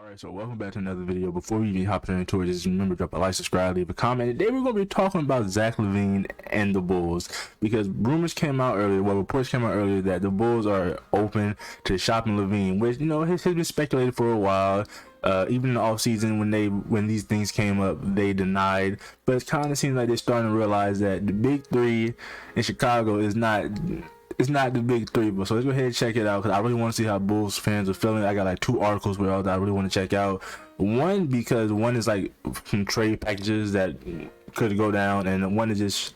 Alright, so welcome back to another video. Before we even hop into it, just remember to drop a like, subscribe, leave a comment. Today we're going to be talking about Zach LaVine and the Bulls, because rumors came out earlier, reports came out earlier that the Bulls are open to shopping LaVine, which, has been speculated for a while. Even in the offseason when these things came up, they denied, but it kind of seems like they're starting to realize that the big three in Chicago is not the big three. But so let's go ahead and check it out, because I really want to see how Bulls fans are feeling. I got like 2 articles that I really want to check out. One, because one is like some trade packages that could go down, and one is just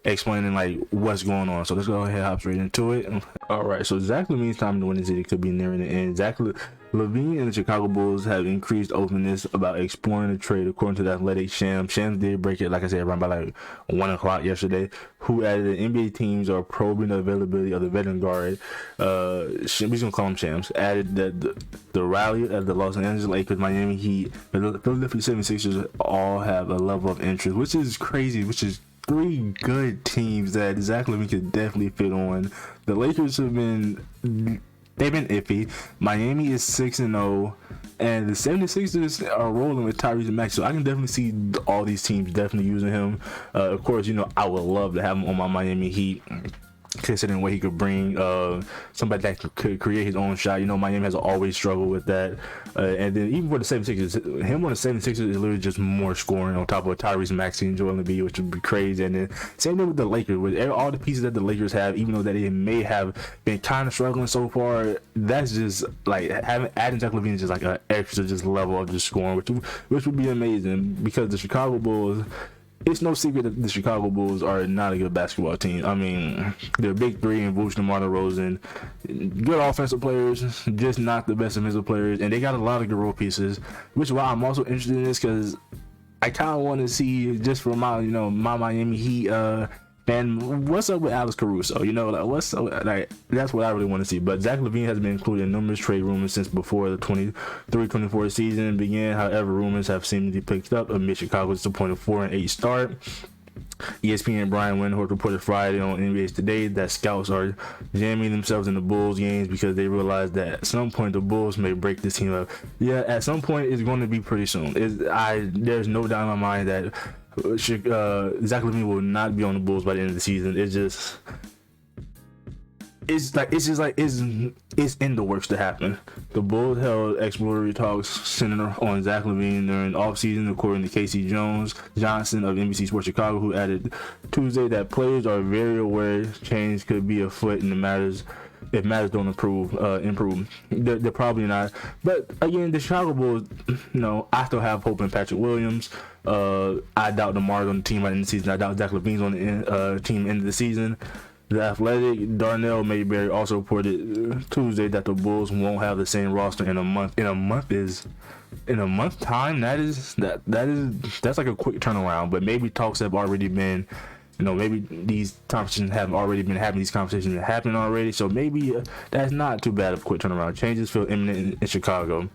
explaining like what's going on. So let's go ahead and hop straight into it. All right, so Zach LaVine's time to win the city could be nearing the end. Zach LaVine and the Chicago Bulls have increased openness about exploring the trade, according to the Athletic. Shams did break it, like I said, around by like 1 o'clock yesterday, who added that NBA teams are probing the availability of the veteran guard. We're just gonna call him Shams. Added that the rally of the Los Angeles Lakers, Miami Heat, the Philadelphia 76ers all have a level of interest, which is crazy, which is 3 good teams that Zach LaVine could definitely fit on. The Lakers they've been iffy. Miami is 6-0, and the 76ers are rolling with Tyrese Maxey. So I can definitely see all these teams definitely using him. Of course, I would love to have him on my Miami Heat, considering what he could bring, somebody that could create his own shot. Miami has always struggled with that, and then even for the 76ers, him on the 76ers is literally just more scoring on top of Tyrese Maxey and Joel Embiid, which would be crazy. And then same thing with the Lakers, with all the pieces that the Lakers have, even though that they may have been kind of struggling so far, that's just like adding Zach LaVine is just like an extra just level of just scoring, which would be amazing, because the Chicago Bulls, it's no secret that the Chicago Bulls are not a good basketball team. I mean, they're big three in Vooch, DeMar DeRozan, good offensive players, just not the best defensive players, and they got a lot of good role pieces, which is why I'm also interested in this, because I kind of want to see, just for my, my Miami Heat fan, what's up with Alex Caruso? Like what's up? Like that's what I really want to see. But Zach LaVine has been included in numerous trade rumors since before the 23-24 season began. However, rumors have seemingly picked up amid Chicago's disappointing 4-8 start. ESPN Brian Windhorst reported Friday on NBA Today that scouts are jamming themselves in the Bulls games because they realize that at some point the Bulls may break this team up. Yeah, at some point it's going to be pretty soon. There's no doubt in my mind that Zach LaVine will not be on the Bulls by the end of the season. It's in the works to happen. The Bulls held exploratory talks centered on Zach LaVine during offseason, according to Casey Johnson of NBC Sports Chicago, who added Tuesday that players are very aware change could be afoot in the matters. If matters don't improve, they're probably not. But again, the Chicago Bulls, I still have hope in Patrick Williams. I doubt DeMar's on the team by the end of the season. I doubt Zach LaVine's on the team end of the season. The Athletic, Darnell Mayberry also reported Tuesday that the Bulls won't have the same roster in a month. In a month time, that's like a quick turnaround. But maybe talks have already been. Maybe these conversations have already been having. These conversations have happened already, so maybe that's not too bad of a quick turnaround. Changes feel imminent in Chicago.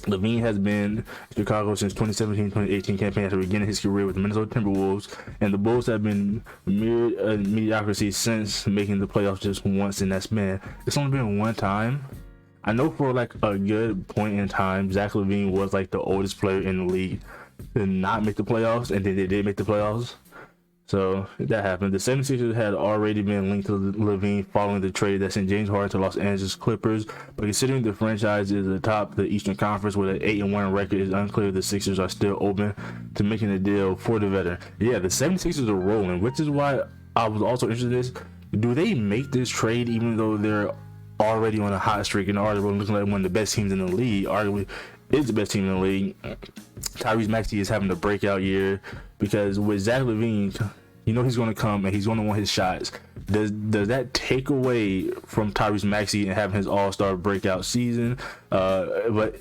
LaVine has been in Chicago since 2017-2018 campaign after beginning his career with the Minnesota Timberwolves, and the Bulls have been mediocrity since making the playoffs just once in that span. It's only been one time. I know for like a good point in time, Zach LaVine was like the oldest player in the league to not make the playoffs, and then they did make the playoffs. So that happened. The 76ers had already been linked to LaVine following the trade that sent James Harden to Los Angeles Clippers. But considering the franchise is atop the Eastern Conference with an 8-1 record, it's unclear if the Sixers are still open to making a deal for the veteran. Yeah, the 76ers are rolling, which is why I was also interested in this. Do they make this trade even though they're already on a hot streak and already looking like one of the best teams in the league? Arguably is the best team in the league. Tyrese Maxey is having a breakout year, because with Zach LaVine, he's going to come and he's going to want his shots. Does that take away from Tyrese Maxey and having his all-star breakout season? But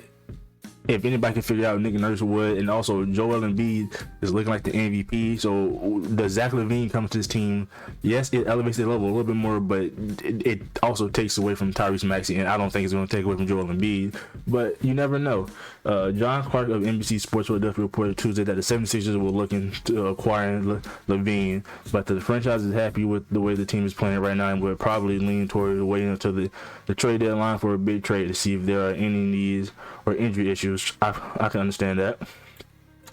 if anybody can figure out, Nick Nurse would. And also Joel Embiid is looking like the MVP. So does Zach LaVine come to this team? Yes, it elevates their level a little bit more, but it also takes away from Tyrese Maxey, and I don't think it's going to take away from Joel Embiid. But you never know. John Clark of NBC Sports Philadelphia reported Tuesday that the 76ers were looking to acquire LaVine, but the franchise is happy with the way the team is playing right now and would probably lean toward waiting until the trade deadline for a big trade to see if there are any needs or injury issues. I can understand that.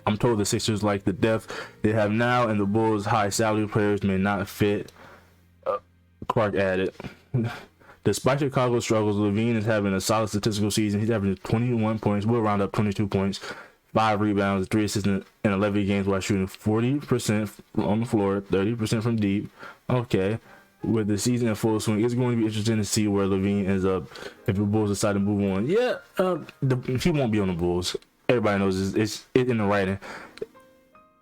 I'm told the Sixers like the depth they have now, and the Bulls' high salary players may not fit. Clark added. Despite Chicago's struggles, LaVine is having a solid statistical season. He's averaging 21 points. We'll round up 22 points, 5 rebounds, 3 assists in 11 games while shooting 40% on the floor, 30% from deep. Okay. With the season in full swing, it's going to be interesting to see where LaVine ends up if the Bulls decide to move on. Yeah, he won't be on the Bulls. Everybody knows it's in the writing.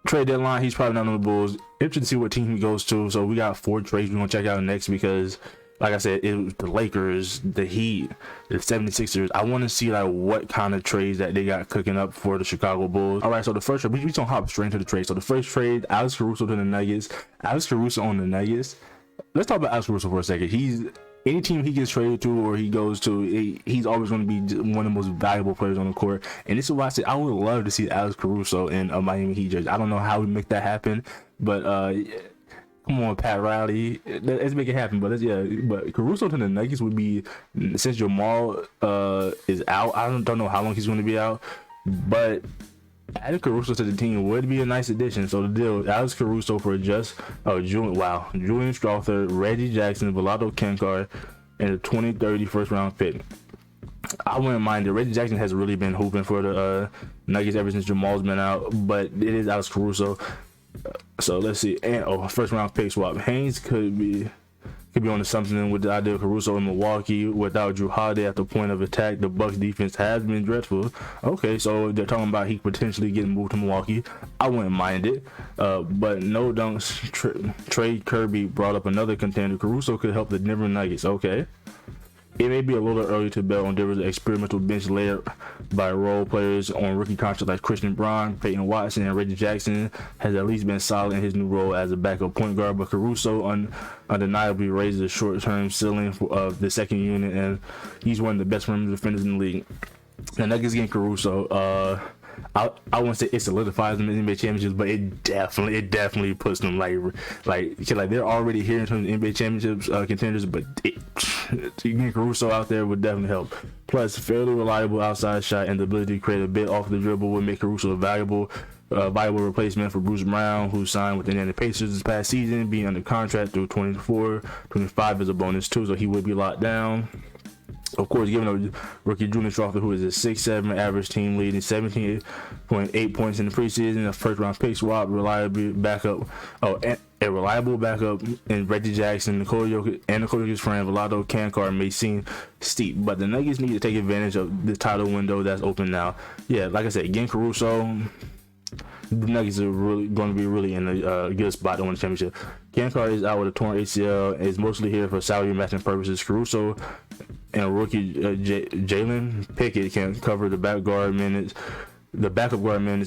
Trade deadline, he's probably not on the Bulls. Interesting to see what team he goes to. So we got 4 trades we're going to check out next because, like I said, it was the Lakers, the Heat, the 76ers. I want to see like what kind of trades that they got cooking up for the Chicago Bulls. All right, so the first trade, we don't hop straight into the trade. So the first trade, Alex Caruso to the Nuggets. Alex Caruso on the Nuggets. Let's talk about Alex Caruso for a second. He's any team he gets traded to or he goes to, he's always going to be one of the most valuable players on the court. And this is why I said I would love to see Alex Caruso in a Miami Heat jersey. I don't know how we make that happen, but come on, Pat Riley, let's make it happen. But but Caruso to the Nuggets would be, since Jamal is out. I don't know how long he's going to be out, but adding Caruso to the team would be a nice addition. So the deal, Alex Caruso for just Julian Strawther, Reggie Jackson, Vlado Kenkar, and a 2030 first round pick. I wouldn't mind it. Reggie Jackson has really been hooping for the Nuggets ever since Jamal's been out, but it is Alex Caruso. So let's see. And first round pick swap. Haynes could be onto something with the idea of Caruso in Milwaukee without Drew Holiday at the point of attack. The Bucks defense has been dreadful. Okay, so they're talking about he potentially getting moved to Milwaukee. I wouldn't mind it. But no dunks. Trey Kirby brought up another contender. Caruso could help the Denver Nuggets. Okay. It may be a little early to bet on Denver's experimental bench layered by role players on rookie contracts like Christian Braun, Peyton Watson, and Reggie Jackson has at least been solid in his new role as a backup point guard. But Caruso undeniably raises the short-term ceiling of the second unit, and he's one of the best rim defenders in the league. The Nuggets getting Caruso. I wouldn't say it solidifies them in the NBA championships, but it definitely puts them like they're already here in terms of NBA championships contenders. But getting Caruso out there would definitely help. Plus, fairly reliable outside shot and the ability to create a bit off the dribble would make Caruso a valuable replacement for Bruce Brown, who signed with the Indiana Pacers this past season, being under contract through 24-25 is a bonus too, so he would be locked down. Of course, given a rookie Julian Strawther, who is a 6'7" average team leading 17.8 points in the preseason, a first-round pick swap, a reliable backup in Reggie Jackson, Nikola Jokic's friend Vlado Kenkar may seem steep, but the Nuggets need to take advantage of the title window that's open now. Yeah, like I said, again, Caruso, the Nuggets are really going to be really in a good spot to win the championship. Kenkar is out with a torn ACL and is mostly here for salary matching purposes. Caruso and rookie Jalen Pickett can cover the backup guard minutes,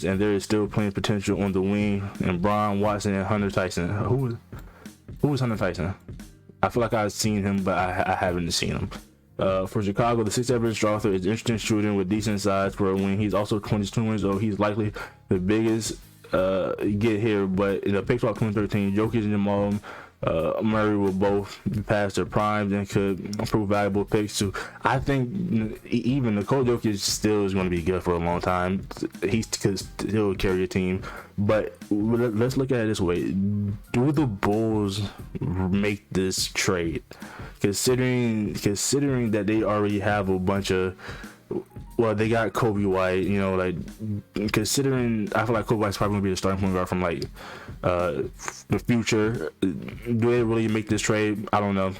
and there is still plenty of potential on the wing. And Braun, Watson, and Hunter Tyson. Who is Hunter Tyson? I feel like I've seen him, but I haven't seen him. For Chicago, the 6'7" Strawther is interesting shooting with decent size for a wing. He's also 22 years old. He's likely the biggest get here, but in the pick swap 2013, Jokic and Jamal Murray will both be past their primes and could prove valuable picks too. I think even Nikola Jokic still is going to be good for a long time. He could still carry a team, but let's look at it this way: do the Bulls make this trade? Considering that they already have a bunch of, they got Kobe White, considering I feel like Kobe White's probably gonna be the starting point guard from the future. Do they really make this trade? I don't know.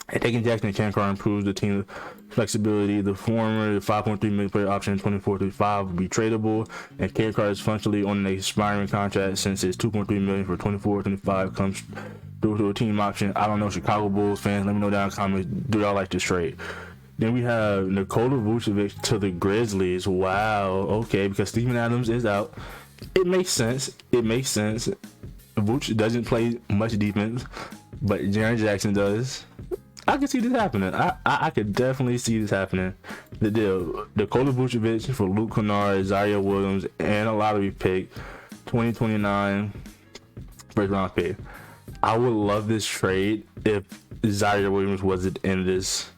And taking Jackson and Kenkar improves the team's flexibility. The former $5.3 million player option 24-25 will be tradable, and Kenkar is functionally on an expiring contract since his $2.3 million for 24-25 comes through to a team option. I don't know, Chicago Bulls fans, let me know down in the comments, do y'all like this trade? Then we have Nikola Vucevic to the Grizzlies. Wow, okay, because Steven Adams is out. It makes sense. Vuce doesn't play much defense, but Jaren Jackson does. I can see this happening. I could definitely see this happening. The deal: Nikola Vucevic for Luke Kennard, Zaire Williams, and a lottery pick, 2029 first round pick. I would love this trade if Zaire Williams wasn't in this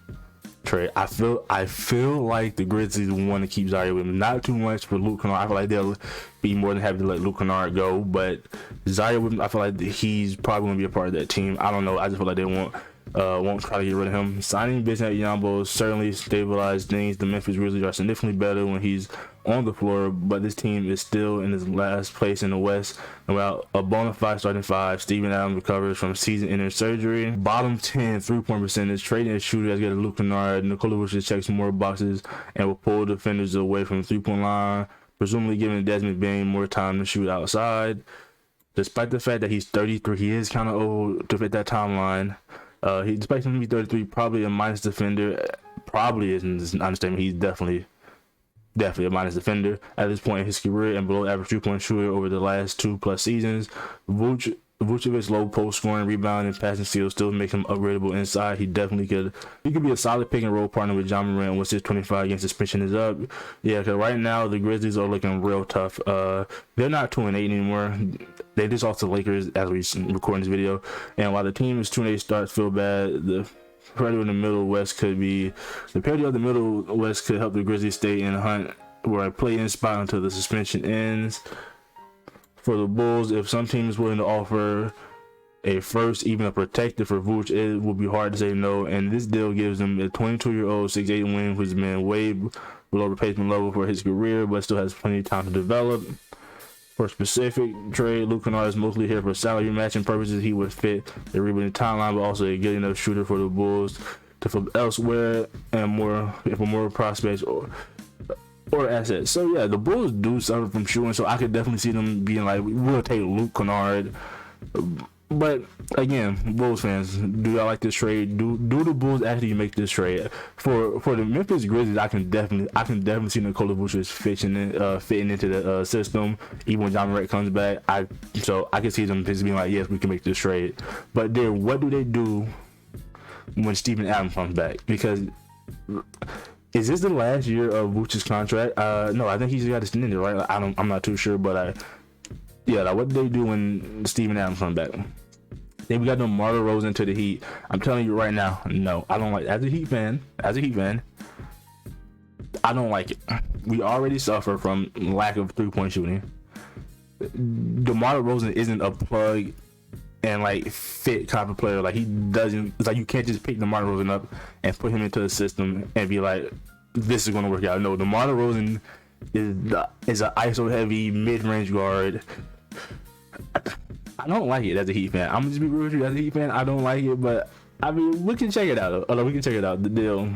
trade. I feel like the Grizzlies want to keep Zaire Williams. Not too much for Luke Kennard. I feel like they'll be more than happy to let Luke Kennard go. But Zaire Williams, I feel like he's probably going to be a part of that team. I don't know. I just feel like they won't try to get rid of him. Signing Bismack Biyombo certainly stabilized things. The Memphis Grizzlies are significantly better when he's on the floor, but this team is still in his last place in the West. And without a bona fide starting five, Steven Adams recovers from season-ending surgery. Bottom 10 3-point percentage. Trading a shooter has got Luke Kennard. Nikola Vucevic checks more boxes and will pull defenders away from the 3-point line, presumably giving Desmond Bane more time to shoot outside. Despite the fact that he's 33, he is kind of old to fit that timeline. Despite him being 33, probably a minus defender. Probably isn't an understatement. He's definitely a minus defender at this point in his career and below average 3-point shooter over the last 2+ seasons. Vucevic's low post scoring, rebound, and passing skills still make him upgradable inside. He could be a solid pick and roll partner with John Morant once his 25 game suspension is up. Yeah, because right now the Grizzlies are looking real tough. They're not 2-8 anymore. They just lost to the Lakers as we record this video. And while the team is 2-8 starts feel bad, the parity of the Middle West could help the Grizzlies stay in the hunt where a play-in spot until the suspension ends. For the Bulls, if some team is willing to offer a first, even a protected for Vooch, it will be hard to say no. And this deal gives him a 22-year-old 6'8" wing who's been way below replacement level for his career, but still has plenty of time to develop. For a specific trade, Luke Kennard is mostly here for salary matching purposes. He would fit the rebuilding timeline, but also a good enough shooter for the Bulls to flip elsewhere and for more prospects or assets. So yeah, the Bulls do suffer from shooting, so I could definitely see them being like, we'll take Luke Kennard. But again, Bulls fans, do y'all like this trade? Do the Bulls actually make this trade? For the Memphis Grizzlies, I can definitely see Nikola Vucevic fitting into the system, even when John Morant comes back. So I can see them just being like, yes, we can make this trade. But then what do they do when Steven Adams comes back? Because is this the last year of Vucevic's contract? No, I think he's got extended, right? Like, I'm not too sure, but what do they do when Steven Adams comes back? Then we got DeMar DeRozan to the Heat. I'm telling you right now, no, I don't like. As a Heat fan, I don't like it. We already suffer from lack of 3-point shooting. DeMar DeRozan isn't a plug and like fit type of player. Like, he doesn't. It's like you can't just pick DeMar DeRozan up and put him into the system and be like, this is going to work out. No, DeMar DeRozan is an ISO heavy mid-range guard. I don't like it as a Heat fan. I'm gonna just be real with you. As a Heat fan, I don't like it, but I mean, we can check it out. The deal.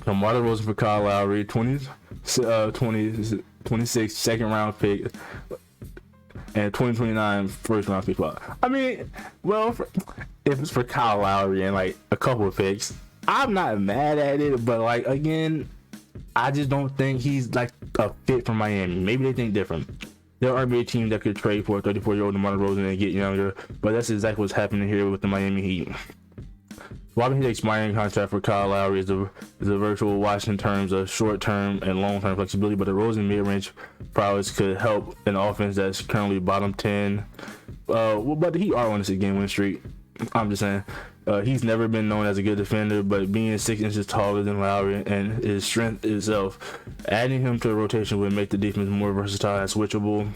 DeMar DeRozan for Kyle Lowry, 26 second round pick, and 2029 first round pick spot. I mean, well, if it's for Kyle Lowry and like a couple of picks, I'm not mad at it. But like, again, I just don't think he's like a fit for Miami. Maybe they think different. There are NBA teams that could trade for a 34-year-old DeMar DeRozan and get younger, but that's exactly what's happening here with the Miami Heat. Swapping his expiring contract for Kyle Lowry is a virtual wash in terms of short-term and long-term flexibility, but DeRozan mid-range prowess could help an offense that's currently bottom 10. But the Heat are on this game-win streak. I'm just saying. He's never been known as a good defender, but being 6 inches taller than Lowry and his strength itself, adding him to the rotation would make the defense more versatile and switchable.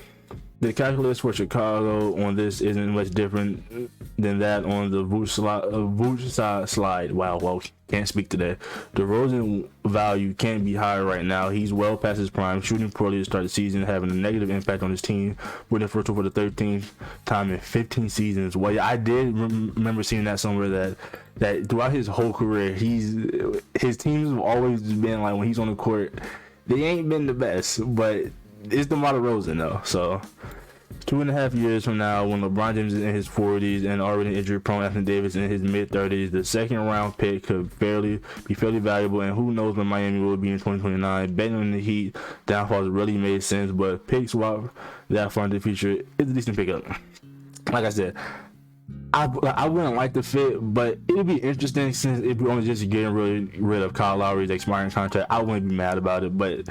The calculus for Chicago on this isn't much different than that on the Vuce slide. Wow, can't speak today. The DeRozan value can't be higher right now. He's well past his prime, shooting poorly to start the season, having a negative impact on his team, winning for the 13th time in 15 seasons. Well, yeah, I did remember seeing that somewhere that throughout his whole career, his teams have always been like, when he's on the court, they ain't been the best, but it's DeMar DeRozan though. So 2.5 years from now, when LeBron James is in his 40s and already injury prone, Anthony Davis in his mid 30s, the second round pick could be fairly valuable, and who knows when Miami will be in 2029. Betting on the Heat downfalls really made sense, but pick swap that far in the future is a decent pickup. Like I said, I wouldn't like the fit, but it'd be interesting since if we're only just getting rid of Kyle Lowry's expiring contract. I wouldn't be mad about it, but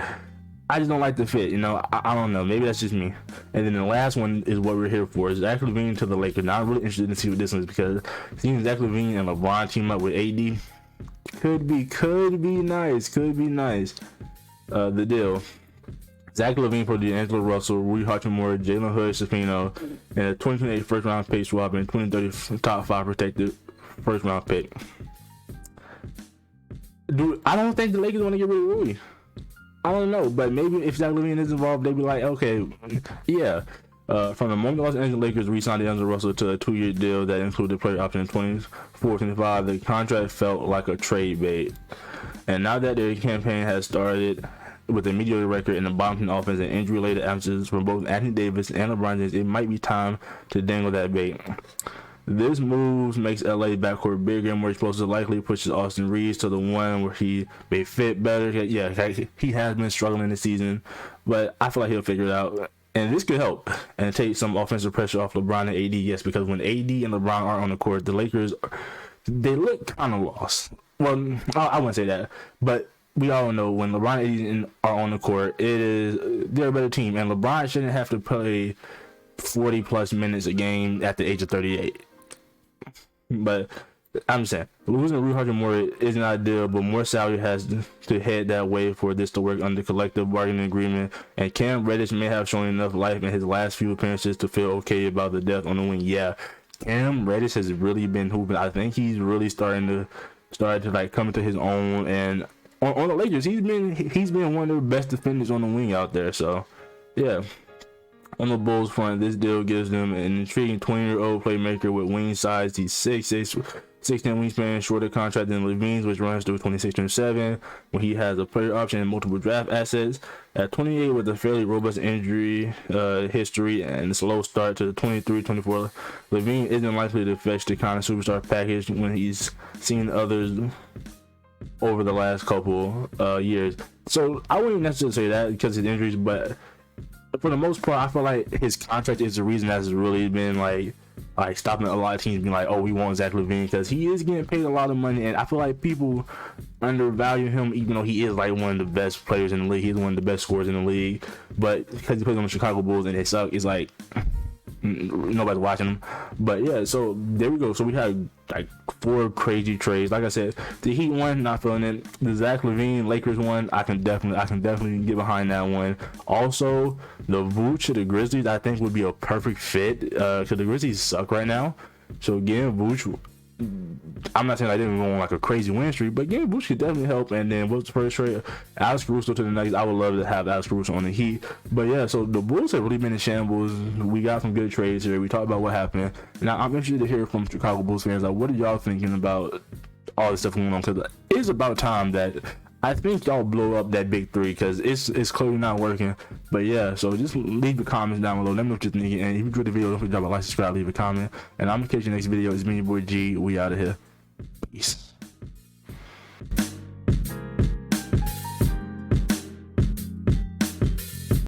I just don't like the fit, I don't know. Maybe that's just me. And then the last one is what we're here for. Zach LaVine to the Lakers. Now I'm really interested to see what this one is, because seeing Zach LaVine and LeBron team up with AD, Could be nice. The deal. Zach LaVine for D'Angelo Russell, Rui Hachimura, Jalen Hood, Shafino, and a 2028 first round pick swap and 2030 top 5 protected first round pick. Dude, I don't think the Lakers want to get rid of Rui. I don't know, but maybe if Zach LaVine is involved, they'd be like, okay, yeah. From the moment the Los Angeles Lakers re-signed D'Angelo Russell to a 2-year deal that included player option in 24-25, the contract felt like a trade bait. And now that their campaign has started with a mediocre record in the bottom offense and injury-related absences from both Anthony Davis and LeBron James, it might be time to dangle that bait. This move makes LA backcourt bigger and more explosive, likely pushes Austin Reeves to the one where he may fit better. Yeah, he has been struggling this season, but I feel like he'll figure it out. And this could help and take some offensive pressure off LeBron and AD. Yes, because when AD and LeBron are on the court, the Lakers, they look kind of lost. Well, I wouldn't say that, but we all know when LeBron and AD are on the court, they're a better team, and LeBron shouldn't have to play 40 plus minutes a game at the age of 38. But I'm saying losing Rui Hachimura isn't ideal, but more salary has to head that way for this to work under collective bargaining agreement. And Cam Reddish may have shown enough life in his last few appearances to feel okay about the depth on the wing. Yeah, Cam Reddish has really been hooping. I think he's really starting to like come into his own. And on the Lakers, he's been one of the best defenders on the wing out there. So yeah. On the Bulls front, this deal gives them an intriguing 20-year-old playmaker with wing size. He's 6'6", 6'10" wingspan, shorter contract than LaVine's, which runs through 26-27, when he has a player option and multiple draft assets. At 28, with a fairly robust injury history and a slow start to 23-24, LaVine isn't likely to fetch the kind of superstar package when he's seen others over the last couple years. So I wouldn't necessarily say that because of his injuries, but for the most part, I feel like his contract is the reason that's really been like stopping a lot of teams being like, oh, we want Zach LaVine, because he is getting paid a lot of money, and I feel like people undervalue him, even though he is like one of the best players in the league. He's one of the best scorers in the league, but because he plays on the Chicago Bulls and they suck, it's like nobody's watching him. But yeah, so there we go. So we had like 4 crazy trades. Like I said, the Heat one, not feeling it. The Zach LaVine Lakers one, I can definitely get behind that one. Also, the Vooch to the Grizzlies, I think would be a perfect fit because the Grizzlies suck right now. So again, Vooch, I'm not saying I didn't go on like a crazy win streak, but again, Vooch could definitely help. And then what's the first trade? Alex Caruso to the Nuggets. I would love to have Alex Caruso on the Heat. But yeah, so the Bulls have really been in shambles. We got some good trades here. We talked about what happened. Now I'm interested to hear from Chicago Bulls fans. Like, what are y'all thinking about all this stuff going on? Because it's about time that I think y'all blow up that big 3, because it's clearly not working. But yeah, so just leave the comments down below. Let me know what you think. And if you enjoyed the video, don't forget to drop a like, subscribe, leave a comment. And I'm gonna catch you next video. It's me, your boy G. We out of here. Peace.